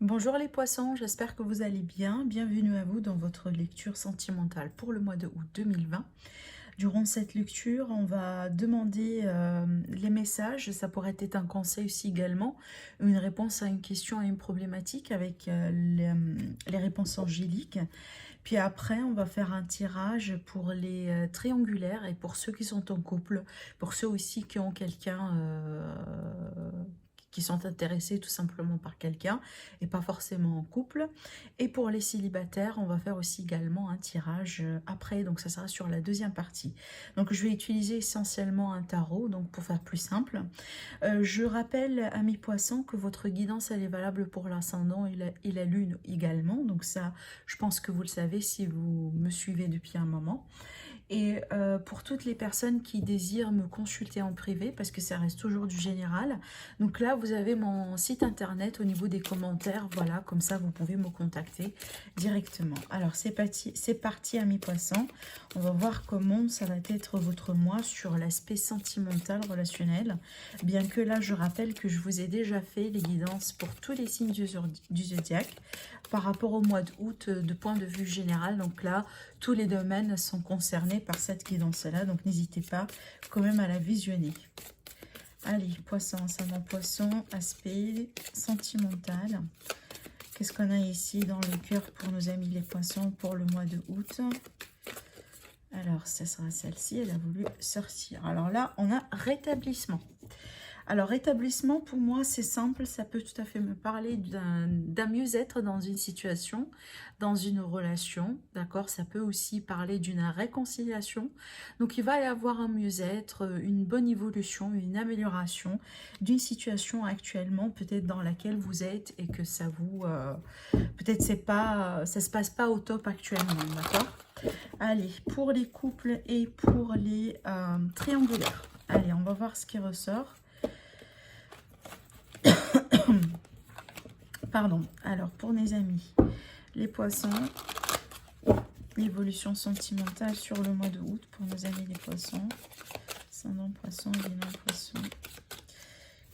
Bonjour les poissons, j'espère que vous allez bien. Bienvenue à vous dans votre lecture sentimentale pour le mois de août 2020. Durant cette lecture, on va demander les messages. Ça pourrait être un conseil aussi également, une réponse à une question, à une problématique avec les réponses angéliques. Puis après, on va faire un tirage pour les triangulaires et pour ceux qui sont en couple, pour ceux aussi qui ont quelqu'un, qui sont intéressés tout simplement par quelqu'un et pas forcément en couple. Et pour les célibataires, on va faire aussi également un tirage après, donc ça sera sur la deuxième partie. Donc je vais utiliser essentiellement un tarot, donc pour faire plus simple. Je rappelle à mes poissons que votre guidance elle est valable pour l'ascendant et la lune également. Donc ça, je pense que vous le savez si vous me suivez depuis un moment. Et pour toutes les personnes qui désirent me consulter en privé, parce que ça reste toujours du général, donc là vous avez mon site internet au niveau des commentaires, voilà, comme ça vous pouvez me contacter directement. Alors c'est parti à mes poissons, on va voir comment ça va être votre mois sur l'aspect sentimental, relationnel, bien que là je rappelle que je vous ai déjà fait les guidances pour tous les signes du zodiaque, par rapport au mois d'août de point de vue général, donc là tous les domaines sont concernés par cette guidance-là, donc n'hésitez pas quand même à la visionner. Allez, poisson, ascendant poisson, aspect sentimental. Qu'est-ce qu'on a ici dans le cœur pour nos amis les poissons pour le mois de août? Alors, ça sera celle-ci, elle a voulu sortir. Alors là, on a rétablissement. Alors, rétablissement, pour moi, c'est simple. Ça peut tout à fait me parler d'un mieux-être dans une situation, dans une relation. D'accord? Ça peut aussi parler d'une réconciliation. Donc, il va y avoir un mieux-être, une bonne évolution, une amélioration d'une situation actuellement, peut-être dans laquelle vous êtes et que ça vous... peut-être c'est pas, ça se passe pas au top actuellement. D'accord? Allez, pour les couples et pour les triangulaires. Allez, on va voir ce qui ressort. Pardon. Alors, pour mes amis, les poissons, l'évolution sentimentale sur le mois de août pour nos amis les poissons. Ascendant poisson, élément poisson.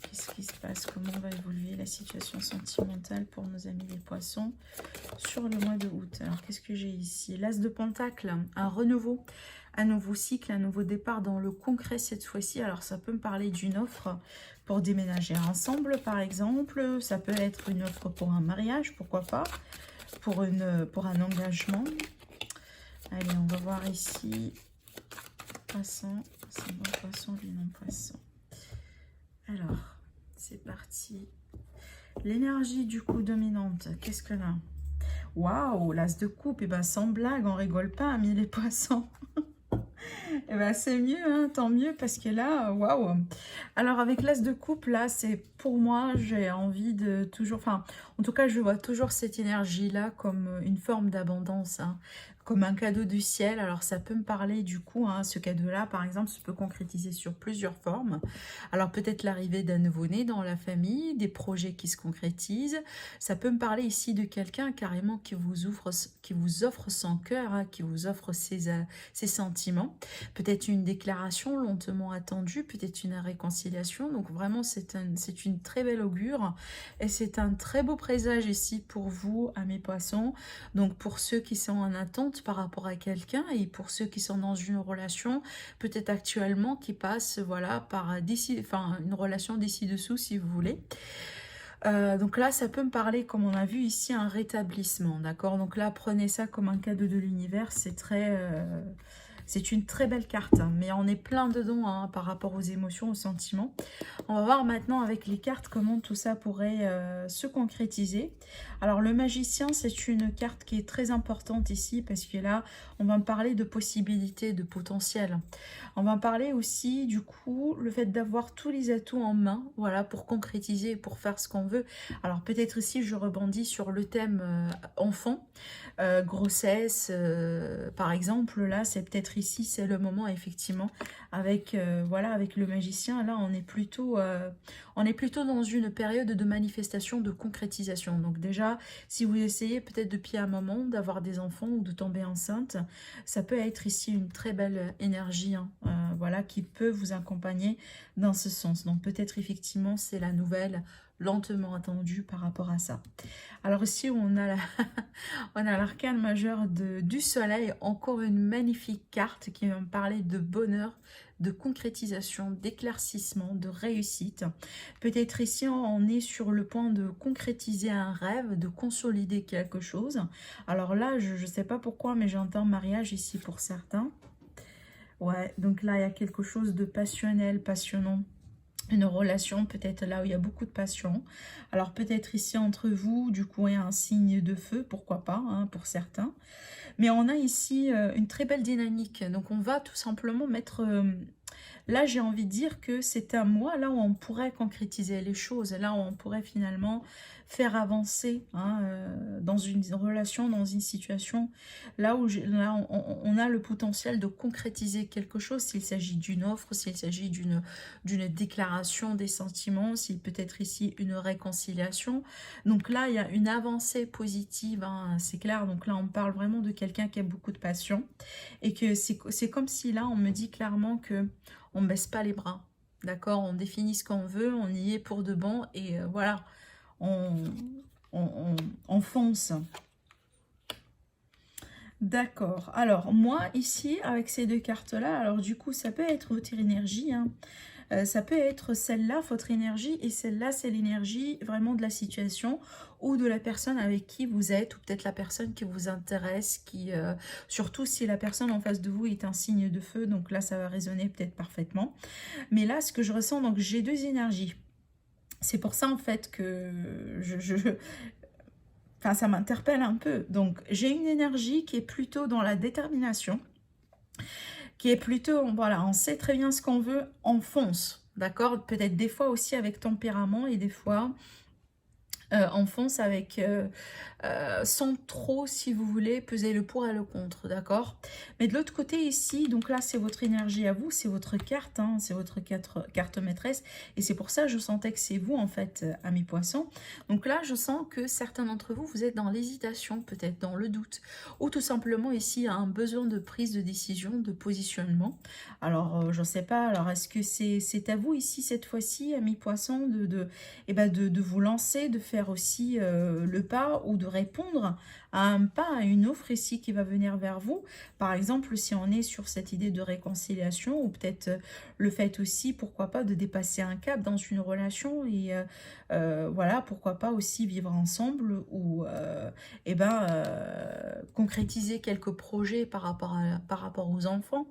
Qu'est-ce qui se passe? Comment va évoluer la situation sentimentale pour nos amis les poissons sur le mois de août? Alors, qu'est-ce que j'ai ici? L'as de pentacle, un renouveau, un nouveau cycle, un nouveau départ dans le concret cette fois-ci. Alors, ça peut me parler d'une offre pour déménager ensemble, par exemple. Ça peut être une offre pour un mariage, pourquoi pas, pour un engagement. Allez, on va voir ici. Poisson, poisson, non poisson. Alors, c'est parti. L'énergie du coup dominante, qu'est-ce que là? Waouh, l'as de coupe, et ben sans blague, on rigole pas, amis les poissons. Et ben c'est mieux, hein, tant mieux, parce que là, waouh. Alors avec l'as de coupe, là, c'est pour moi, j'ai envie de toujours, enfin, en tout cas, je vois toujours cette énergie-là comme une forme d'abondance, hein, comme un cadeau du ciel. Alors ça peut me parler du coup, hein, ce cadeau-là, par exemple, se peut concrétiser sur plusieurs formes. Alors peut-être l'arrivée d'un nouveau-né dans la famille, des projets qui se concrétisent. Ça peut me parler ici de quelqu'un carrément qui vous offre son cœur, hein, qui vous offre ses sentiments. Peut-être une déclaration lentement attendue, peut-être une réconciliation. Donc vraiment, c'est une très belle augure. Et c'est un très beau présage ici pour vous, à mes poissons. Donc pour ceux qui sont en attente par rapport à quelqu'un et pour ceux qui sont dans une relation, peut-être actuellement, qui passe voilà, par d'ici, enfin, une relation d'ici-dessous, si vous voulez. Donc là, ça peut me parler, comme on a vu ici, un rétablissement, d'accord? Donc là, prenez ça comme un cadeau de l'univers, c'est très... c'est une très belle carte, hein, mais on est plein dedans hein, par rapport aux émotions, aux sentiments. On va voir maintenant avec les cartes comment tout ça pourrait se concrétiser. Alors le magicien, c'est une carte qui est très importante ici parce que là, on va me parler de possibilités, de potentiel. On va parler aussi du coup, le fait d'avoir tous les atouts en main, voilà, pour concrétiser, pour faire ce qu'on veut. Alors peut-être ici, je rebondis sur le thème enfant. Grossesse, par exemple, là, c'est peut-être ici, c'est le moment, effectivement, avec, voilà, avec le magicien. Là, on est plutôt dans une période de manifestation, de concrétisation. Donc déjà, si vous essayez peut-être depuis un moment d'avoir des enfants ou de tomber enceinte, ça peut être ici une très belle énergie, hein, voilà, qui peut vous accompagner dans ce sens. Donc peut-être, effectivement, c'est la nouvelle lentement attendu par rapport à ça. Alors ici, on a on a l'arcane majeur du soleil, encore une magnifique carte qui va me parler de bonheur, de concrétisation, d'éclaircissement, de réussite. Peut-être ici, on est sur le point de concrétiser un rêve, de consolider quelque chose. Alors là, je ne sais pas pourquoi, mais j'entends mariage ici pour certains. Ouais, donc là, il y a quelque chose de passionnel, passionnant. Une relation peut-être là où il y a beaucoup de passion. Alors peut-être ici entre vous, du coup, il y a un signe de feu, pourquoi pas, hein, pour certains. Mais on a ici une très belle dynamique. Donc on va tout simplement mettre... là, j'ai envie de dire que c'est un mois là où on pourrait concrétiser les choses. Là où on pourrait finalement faire avancer hein, dans une relation, dans une situation. Là où on a le potentiel de concrétiser quelque chose. S'il s'agit d'une offre, s'il s'agit d'une déclaration des sentiments, s'il peut être ici une réconciliation. Donc là, il y a une avancée positive, hein, c'est clair. Donc là, on parle vraiment de quelqu'un qui a beaucoup de passion. Et que c'est comme si là, on me dit clairement que on ne baisse pas les bras. D'accord? On définit ce qu'on veut, on y est pour de bon. Et voilà, on fonce. D'accord. Alors, moi, ici, avec ces deux cartes-là, alors du coup, ça peut être votre énergie, hein. Ça peut être celle-là, votre énergie, et celle-là, c'est l'énergie vraiment de la situation ou de la personne avec qui vous êtes, ou peut-être la personne qui vous intéresse, surtout si la personne en face de vous est un signe de feu, donc là, ça va résonner peut-être parfaitement. Mais là, ce que je ressens, donc j'ai deux énergies. C'est pour ça, en fait, que enfin, ça m'interpelle un peu. Donc, j'ai une énergie qui est plutôt dans la détermination, qui est plutôt, voilà, on sait très bien ce qu'on veut, on fonce, d'accord? Peut-être des fois aussi avec tempérament et des fois on fonce avec, sans trop, si vous voulez, peser le pour et le contre, d'accord? Mais de l'autre côté ici, donc là c'est votre énergie à vous, c'est votre carte, hein, c'est votre carte maîtresse, et c'est pour ça que je sentais que c'est vous en fait, amis poissons. Donc là je sens que certains d'entre vous, vous êtes dans l'hésitation, peut-être dans le doute, ou tout simplement ici un besoin de prise de décision, de positionnement. Alors je ne sais pas, alors est-ce que c'est à vous ici cette fois-ci, amis poissons, de vous lancer, de faire aussi le pas ou de répondre à un pas, à une offre ici qui va venir vers vous. Par exemple, si on est sur cette idée de réconciliation ou peut-être le fait aussi, pourquoi pas, de dépasser un cap dans une relation et voilà, pourquoi pas aussi vivre ensemble ou concrétiser quelques projets par rapport aux enfants.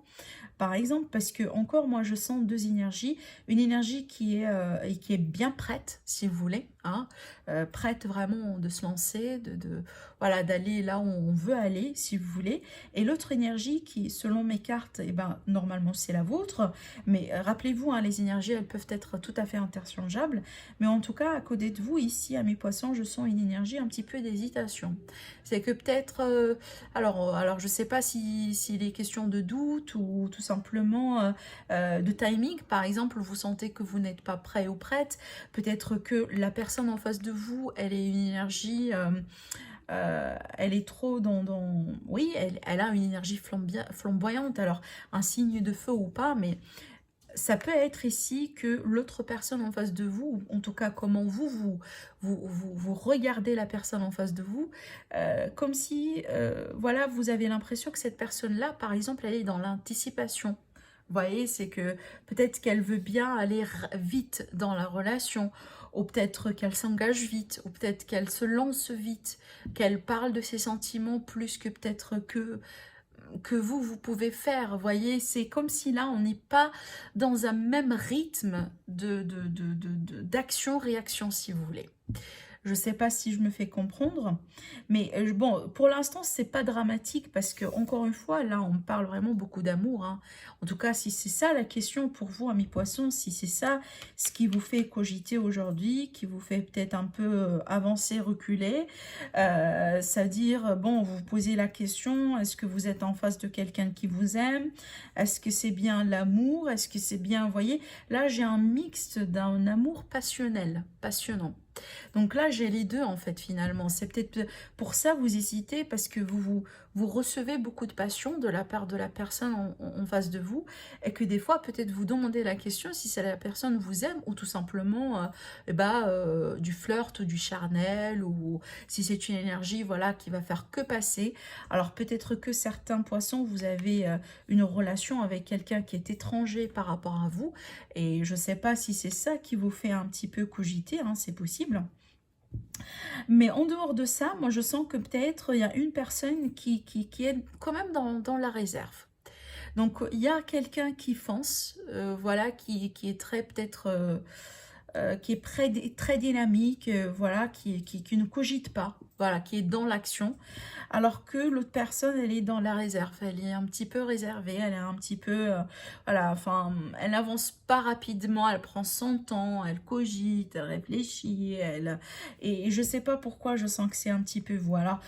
Par exemple, parce que encore moi je sens deux énergies, une énergie qui est bien prête, si vous voulez, hein, prête vraiment de se lancer, voilà, d'aller là où on veut aller, si vous voulez, et l'autre énergie qui, selon mes cartes, normalement c'est la vôtre, mais rappelez-vous, hein, les énergies elles peuvent être tout à fait interchangeables, mais en tout cas à côté de vous ici, à mes poissons, je sens une énergie un petit peu d'hésitation. C'est que peut-être, alors je sais pas s'il est question de doute ou tout simplement de timing. Par exemple, vous sentez que vous n'êtes pas prêt ou prête. Peut-être que la personne en face de vous, elle est une énergie... elle est trop oui, elle a une énergie flamboyante. Alors, un signe de feu ou pas, mais... ça peut être ici que l'autre personne en face de vous, ou en tout cas comment vous regardez la personne en face de vous, comme si, voilà, vous avez l'impression que cette personne-là, par exemple, elle est dans l'anticipation. Vous voyez, c'est que peut-être qu'elle veut bien aller vite dans la relation, ou peut-être qu'elle s'engage vite, ou peut-être qu'elle se lance vite, qu'elle parle de ses sentiments plus que peut-être que vous pouvez faire, vous voyez, c'est comme si là, on n'est pas dans un même rythme d'action-réaction, si vous voulez. Je ne sais pas si je me fais comprendre, mais bon, pour l'instant, c'est pas dramatique parce que, encore une fois, là, on parle vraiment beaucoup d'amour, hein. En tout cas, si c'est ça la question pour vous, amis poissons, si c'est ça ce qui vous fait cogiter aujourd'hui, qui vous fait peut-être un peu avancer, reculer, c'est-à-dire, bon, vous vous posez la question, est-ce que vous êtes en face de quelqu'un qui vous aime? Est-ce que c'est bien l'amour? Est-ce que c'est bien, vous voyez, là, j'ai un mixte d'un amour passionnel, passionnant. Donc là, j'ai les deux en fait finalement. C'est peut-être pour ça vous hésitez parce que vous recevez beaucoup de passion de la part de la personne en face de vous, et que des fois, peut-être vous demandez la question si c'est la personne vous aime, ou tout simplement du flirt, du charnel, ou si c'est une énergie voilà, qui va faire que passer. Alors peut-être que certains poissons, vous avez une relation avec quelqu'un qui est étranger par rapport à vous, et je ne sais pas si c'est ça qui vous fait un petit peu cogiter, hein, c'est possible. Mais en dehors de ça, moi je sens que peut-être il y a une personne qui est quand même dans la réserve. Donc il y a quelqu'un qui fonce, voilà, qui est très peut-être, qui est très dynamique, voilà, qui ne cogite pas, voilà, qui est dans l'action, alors que l'autre personne, elle est dans la réserve, elle est un petit peu réservée, elle est un petit peu, voilà, enfin, elle n'avance pas rapidement, elle prend son temps, elle cogite, elle réfléchit, et je sais pas pourquoi, je sens que c'est un petit peu, voilà,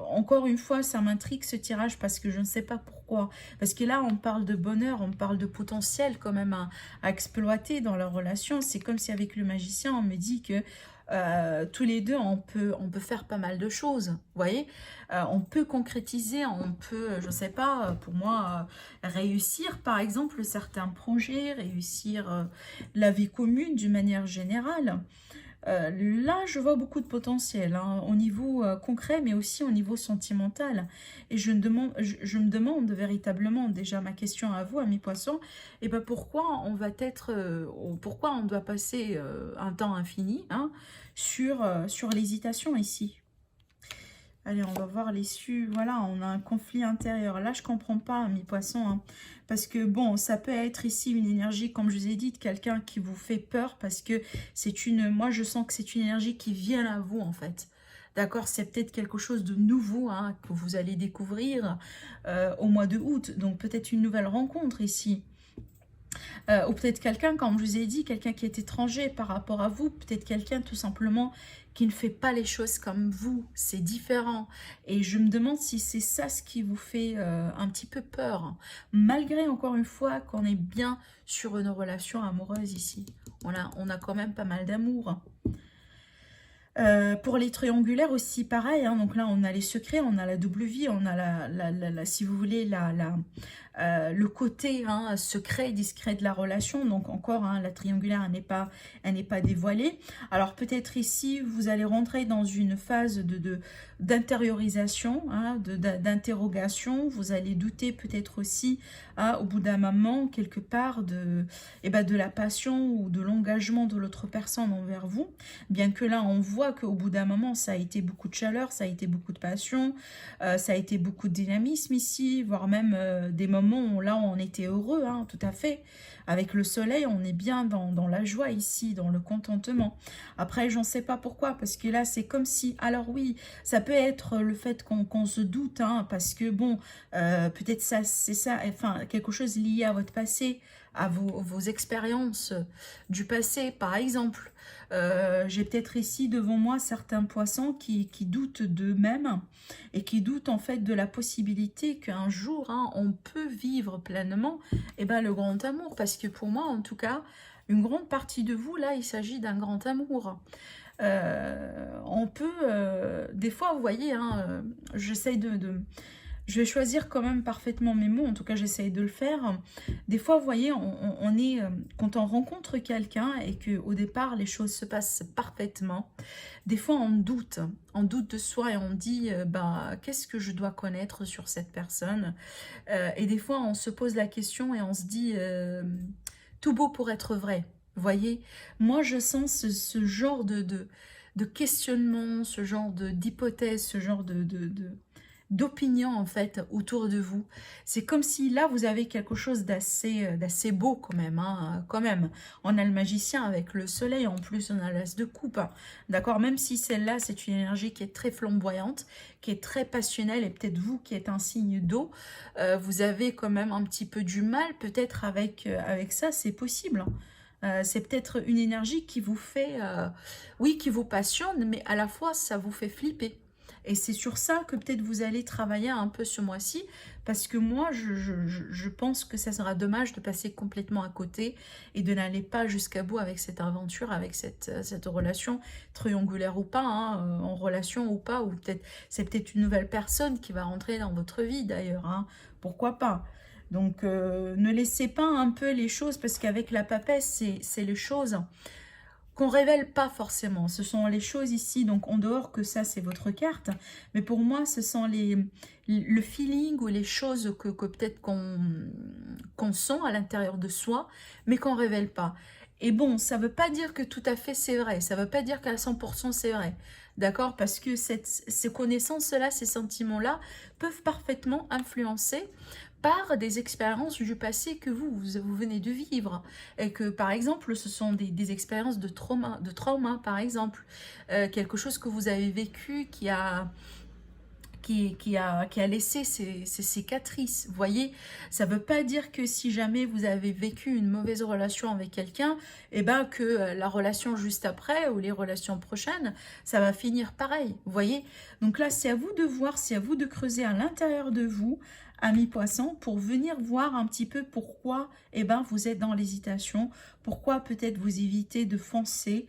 encore une fois, ça m'intrigue ce tirage, parce que je ne sais pas pourquoi, parce que là, on parle de bonheur, on parle de potentiel quand même à exploiter dans leur relation. C'est comme si avec le magicien, on me dit que tous les deux, on peut faire pas mal de choses, vous voyez. On peut concrétiser, on peut, je sais pas, pour moi, réussir par exemple certains projets, réussir la vie commune d'une manière générale. Là, je vois beaucoup de potentiel hein, au niveau concret, mais aussi au niveau sentimental. Et je me demande véritablement, déjà ma question à vous, amis poissons, et ben pourquoi on va être, pourquoi on doit passer un temps infini hein, sur l'hésitation ici. Allez, on va voir l'issue. Voilà, on a un conflit intérieur. Là, je comprends pas, mes poissons. Hein, parce que, bon, ça peut être ici une énergie, comme je vous ai dit, de quelqu'un qui vous fait peur. Parce que c'est une... Moi, je sens que c'est une énergie qui vient à vous, en fait. D'accord, c'est peut-être quelque chose de nouveau hein, que vous allez découvrir au mois de août. Donc, peut-être une nouvelle rencontre ici. Ou peut-être quelqu'un, comme je vous ai dit, quelqu'un qui est étranger par rapport à vous, peut-être quelqu'un tout simplement qui ne fait pas les choses comme vous, c'est différent. Et je me demande si c'est ça ce qui vous fait un petit peu peur, malgré encore une fois qu'on est bien sur une relation amoureuse ici. On a quand même pas mal d'amour. Pour les triangulaires aussi, pareil. Hein, donc là, on a les secrets, on a la double vie, on a si vous voulez, le côté hein, secret et discret de la relation. Donc encore, hein, la triangulaire, elle n'est pas dévoilée. Alors peut-être ici, vous allez rentrer dans une phase d'intériorisation, hein, d'interrogation. Vous allez douter peut-être aussi, hein, au bout d'un moment, quelque part, de la passion ou de l'engagement de l'autre personne envers vous. Bien que là, on voit qu'au bout d'un moment, ça a été beaucoup de chaleur, ça a été beaucoup de passion, ça a été beaucoup de dynamisme ici, voire même des moments où là, on était heureux, hein, tout à fait. Avec le soleil, on est bien dans la joie ici, dans le contentement. Après, j'en sais pas pourquoi, parce que là, c'est comme si... Alors oui, ça peut être le fait qu'on se doute, hein, parce que bon, peut-être ça, c'est ça, enfin, quelque chose lié à votre passé, à vos expériences du passé, par exemple. J'ai peut-être ici devant moi certains poissons qui doutent d'eux-mêmes et qui doutent en fait de la possibilité qu'un jour hein, on peut vivre pleinement le grand amour, parce que pour moi en tout cas une grande partie de vous là il s'agit d'un grand amour. On peut des fois vous voyez hein, j'essaye je vais choisir quand même parfaitement mes mots, en tout cas j'essaye de le faire. Des fois, vous voyez, on est, quand on rencontre quelqu'un et qu'au départ les choses se passent parfaitement, des fois on doute de soi et on dit qu'est-ce que je dois connaître sur cette personne et des fois on se pose la question et on se dit tout beau pour être vrai. Vous voyez, moi je sens ce genre de questionnement, ce genre d'hypothèse, ce genre d'opinion en fait autour de vous. C'est comme si là vous avez quelque chose d'assez beau quand même, hein, quand même. On a le magicien avec le soleil, en plus on a l'as de coupe, hein, d'accord, même si celle-là c'est une énergie qui est très flamboyante, qui est très passionnelle, et peut-être vous qui êtes un signe d'eau, vous avez quand même un petit peu du mal peut-être avec ça, c'est possible. C'est peut-être une énergie qui vous fait, oui, qui vous passionne, mais à la fois ça vous fait flipper. Et c'est sur ça que peut-être vous allez travailler un peu ce mois-ci, parce que moi, je pense que ça sera dommage de passer complètement à côté et de n'aller pas jusqu'à bout avec cette aventure, avec cette relation, triangulaire ou pas, hein, en relation ou pas, ou peut-être c'est peut-être une nouvelle personne qui va rentrer dans votre vie d'ailleurs, hein, pourquoi pas. Donc ne laissez pas un peu les choses, parce qu'avec la papesse, c'est les choses qu'on révèle pas forcément. Ce sont les choses ici, donc en dehors que ça, c'est votre carte. Mais pour moi, ce sont le feeling ou les choses que peut-être qu'on sent à l'intérieur de soi, mais qu'on révèle pas. Et bon, ça veut pas dire que tout à fait c'est vrai. Ça veut pas dire qu'à 100% c'est vrai. D'accord? Parce que ces connaissances-là, ces sentiments-là peuvent parfaitement influencer par des expériences du passé que vous venez de vivre. Et que, par exemple, ce sont des expériences de trauma, par exemple. Quelque chose que vous avez vécu qui a laissé ses cicatrices. Vous voyez, ça ne veut pas dire que si jamais vous avez vécu une mauvaise relation avec quelqu'un, et ben que la relation juste après ou les relations prochaines, ça va finir pareil. Vous voyez, donc là, c'est à vous de voir, c'est à vous de creuser à l'intérieur de vous, amis poissons, pour venir voir un petit peu pourquoi vous êtes dans l'hésitation, pourquoi peut-être vous évitez de foncer,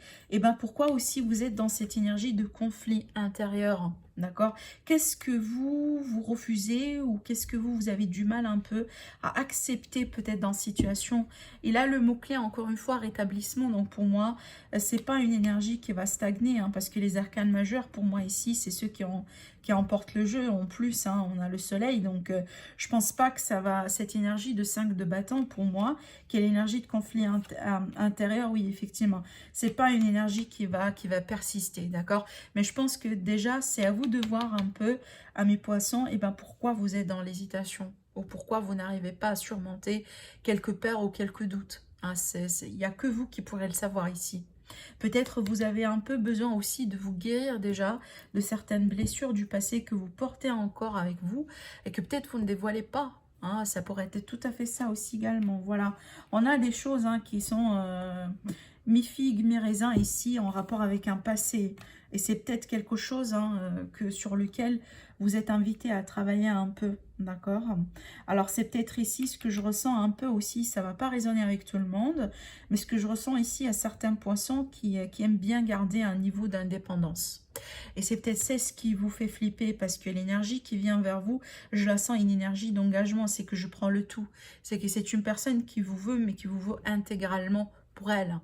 pourquoi aussi vous êtes dans cette énergie de conflit intérieur. D'accord? Qu'est-ce que vous refusez, ou qu'est-ce que vous avez du mal un peu à accepter peut-être dans cette situation? Et là, le mot-clé, encore une fois, rétablissement. Donc pour moi, c'est pas une énergie qui va stagner, hein, parce que les arcanes majeurs, pour moi ici, c'est ceux qui emportent le jeu. En plus, hein, on a le soleil, donc je pense pas que ça va, cette énergie de 5 de bâton, pour moi, qui est l'énergie de conflit intérieur, oui, effectivement, c'est pas une énergie qui va persister, d'accord? Mais je pense que déjà, c'est à vous de voir un peu, à mes poissons, pourquoi vous êtes dans l'hésitation, ou pourquoi vous n'arrivez pas à surmonter quelques peurs ou quelques doutes. Hein, il n'y a que vous qui pourrez le savoir ici. Peut-être vous avez un peu besoin aussi de vous guérir déjà de certaines blessures du passé que vous portez encore avec vous, et que peut-être vous ne dévoilez pas. Hein, ça pourrait être tout à fait ça aussi également. Voilà, on a des choses, hein, qui sont mi-figue, mi-raisin ici, en rapport avec un passé. Et c'est peut-être quelque chose, hein, sur lequel vous êtes invité à travailler un peu, d'accord? Alors c'est peut-être ici ce que je ressens un peu aussi, ça ne va pas résonner avec tout le monde, mais ce que je ressens ici à certains poissons qui aiment bien garder un niveau d'indépendance. Et c'est peut-être ce qui vous fait flipper, parce que l'énergie qui vient vers vous, je la sens, une énergie d'engagement, c'est que je prends le tout. C'est que c'est une personne qui vous veut, mais qui vous veut intégralement pour elle.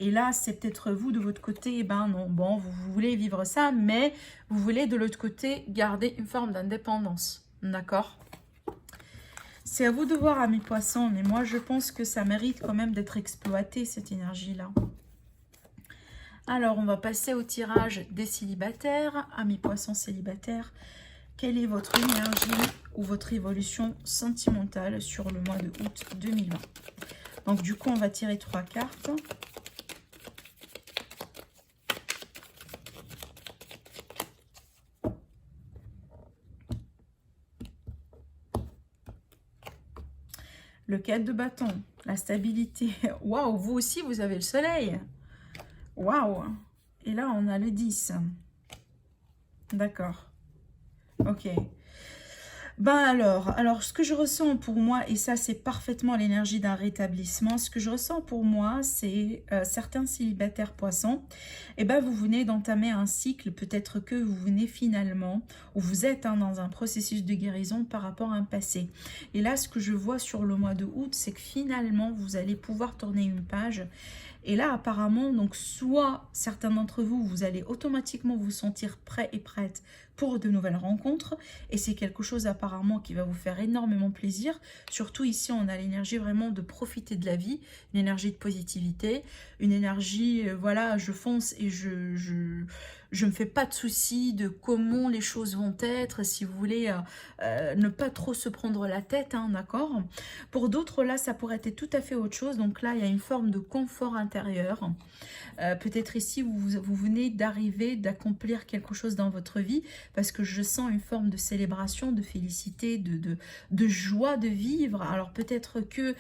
Et là, c'est peut-être vous de votre côté, non, bon, vous voulez vivre ça, mais vous voulez de l'autre côté garder une forme d'indépendance. D'accord? C'est à vous de voir, amis poissons, mais moi, je pense que ça mérite quand même d'être exploité, cette énergie-là. Alors, on va passer au tirage des célibataires. Amis poissons célibataires, quelle est votre énergie ou votre évolution sentimentale sur le mois de août 2020? Donc, du coup, on va tirer 3 cartes. Le 4 de bâton, la stabilité. Waouh, vous aussi, vous avez le soleil. Waouh. Et là, on a le 10. D'accord. Ok. Alors, ce que je ressens pour moi, et ça, c'est parfaitement l'énergie d'un rétablissement. Ce que je ressens pour moi, c'est certains célibataires poissons. Vous venez d'entamer un cycle, peut-être que vous venez finalement, ou vous êtes, hein, dans un processus de guérison par rapport à un passé. Et là, ce que je vois sur le mois de août, c'est que finalement, vous allez pouvoir tourner une page. Et là, apparemment, donc soit certains d'entre vous, vous allez automatiquement vous sentir prêt et prête pour de nouvelles rencontres. Et c'est quelque chose apparemment qui va vous faire énormément plaisir. Surtout ici, on a l'énergie vraiment de profiter de la vie, une énergie de positivité, une énergie, voilà, je fonce et je me fais pas de soucis de comment les choses vont être, si vous voulez, ne pas trop se prendre la tête, hein, d'accord? Pour d'autres, là, ça pourrait être tout à fait autre chose. Donc là, il y a une forme de confort intérieur. Peut-être ici, vous venez d'arriver, d'accomplir quelque chose dans votre vie, parce que je sens une forme de célébration, de félicité, de joie de vivre. Alors peut-être que,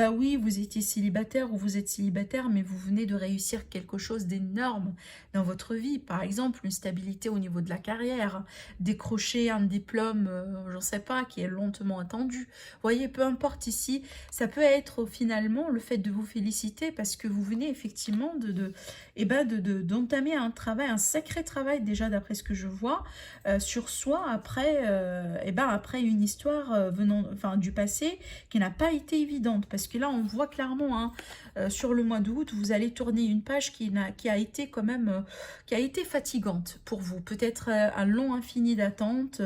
oui, vous étiez célibataire ou vous êtes célibataire, mais vous venez de réussir quelque chose d'énorme dans votre vie. Par exemple, exemple une stabilité au niveau de la carrière, décrocher un diplôme, j'en sais pas, qui est longtemps attendu. Vous voyez, peu importe ici, ça peut être finalement le fait de vous féliciter parce que vous venez effectivement d'entamer un travail, un sacré travail déjà d'après ce que je vois, sur soi après une histoire enfin, du passé qui n'a pas été évidente. Parce que là, on voit clairement, hein, sur le mois d'août, vous allez tourner une page qui a été quand même, qui a été fatigante pour vous. Peut-être un long infini d'attente.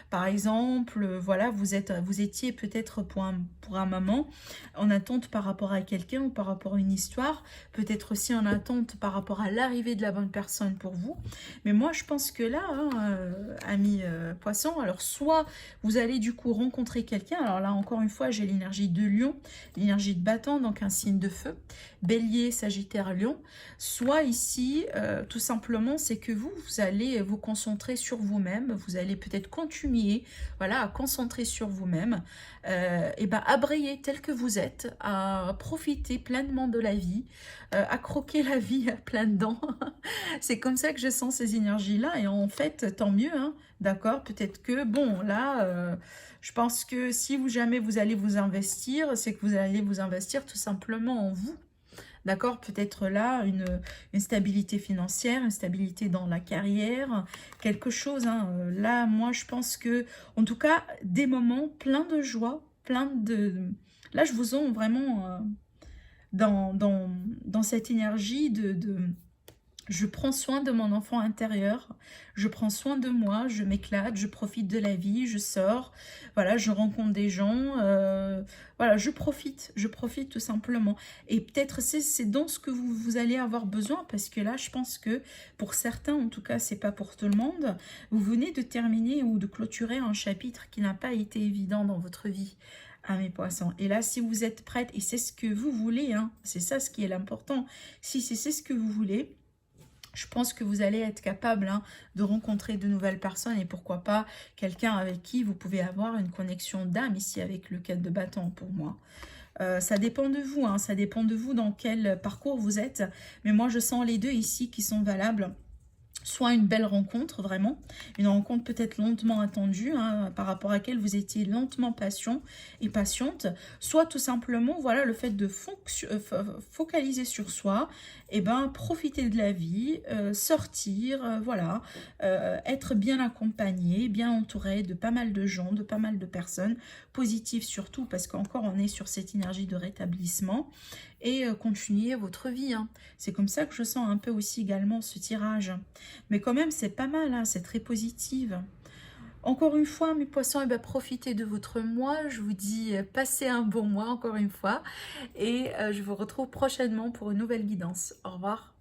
Par exemple, voilà, vous étiez peut-être pour un moment en attente par rapport à quelqu'un ou par rapport à une histoire. Peut-être aussi en attente par rapport à l'arrivée de la bonne personne pour vous. Mais moi, je pense que là, hein, amis poissons, alors soit vous allez du coup rencontrer quelqu'un. Alors là, encore une fois, j'ai l'énergie de Lion, l'énergie de Bâton, donc un signe de feu. Bélier, Sagittaire, Lion. Soit ici, tout simplement, c'est que vous allez vous concentrer sur vous-même. Vous allez peut-être continuer, voilà, à concentrer sur vous-même. À briller tel que vous êtes, à profiter pleinement de la vie, à croquer la vie à pleines dents. C'est comme ça que je sens ces énergies-là. Et en fait, tant mieux, hein, d'accord? Peut-être que, bon, là, je pense que si jamais vous allez vous investir, c'est que vous allez vous investir tout simplement en vous. D'accord? Peut-être là, une stabilité financière, une stabilité dans la carrière, quelque chose. Hein. Là, moi, je pense que, en tout cas, des moments pleins de joie, plein de... Là, je vous sens vraiment dans cette énergie je prends soin de mon enfant intérieur, je prends soin de moi, je m'éclate, je profite de la vie, je sors, voilà, je rencontre des gens, voilà, je profite tout simplement. Et peut-être c'est dans ce que vous allez avoir besoin, parce que là, je pense que pour certains, en tout cas, c'est pas pour tout le monde, vous venez de terminer ou de clôturer un chapitre qui n'a pas été évident dans votre vie. À mes poissons. Et là, si vous êtes prête, et c'est ce que vous voulez, hein, c'est ça ce qui est l'important, si c'est ce que vous voulez, je pense que vous allez être capable, hein, de rencontrer de nouvelles personnes et pourquoi pas quelqu'un avec qui vous pouvez avoir une connexion d'âme ici avec le 4 de bâton pour moi. Ça dépend de vous, hein, ça dépend de vous dans quel parcours vous êtes. Mais moi, je sens les deux ici qui sont valables. Soit une belle rencontre, vraiment, une rencontre peut-être lentement attendue, hein, par rapport à laquelle vous étiez lentement patiente, soit tout simplement, voilà, le fait de focaliser sur soi, et profiter de la vie, sortir, voilà, être bien accompagné, bien entouré de pas mal de gens, de pas mal de personnes, positives surtout, parce qu'encore on est sur cette énergie de rétablissement, et continuer votre vie. Hein. C'est comme ça que je sens un peu aussi également ce tirage. Mais quand même, c'est pas mal, hein, c'est très positive. Encore une fois, mes poissons, profitez de votre mois. Je vous dis, passez un bon mois encore une fois. Et je vous retrouve prochainement pour une nouvelle guidance. Au revoir.